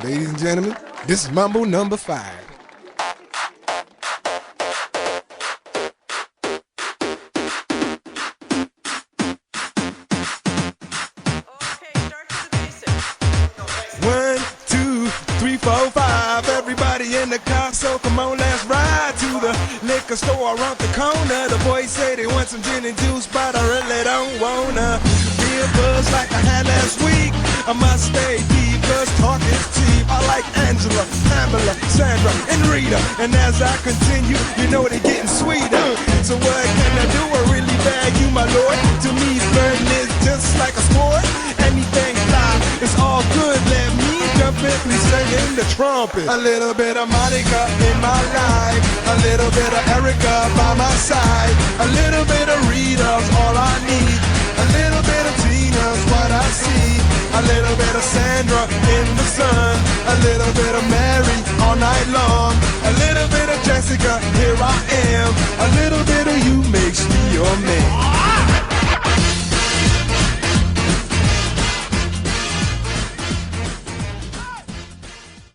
Ladies and gentlemen, this is Mambo number 5. One, two, three, four, five. Everybody in the car, so come on, let's ride to the liquor store around the corner. The boys say they want some gin and juice, but I really don't wanna be a buzz like I had last week. I must stay deep, cause talk is cheap. I like Angela, Pamela, Sandra, and Rita. And as I continue, you know they're getting sweeter. So what can I do? I really bag you, my lord. To me, flirting is just like a sport. Anything fly, it's all good. Let me jump in, please singing the trumpet. A little bit of Monica in my life, a little bit of Erica by my side, a little bit of Rita's all I need, a little bit of Tina's what I see, a little bit of Sandra in the sun, a little bit of Mary all night long, a little bit of Jessica, here I am, a little bit of you makes me your man.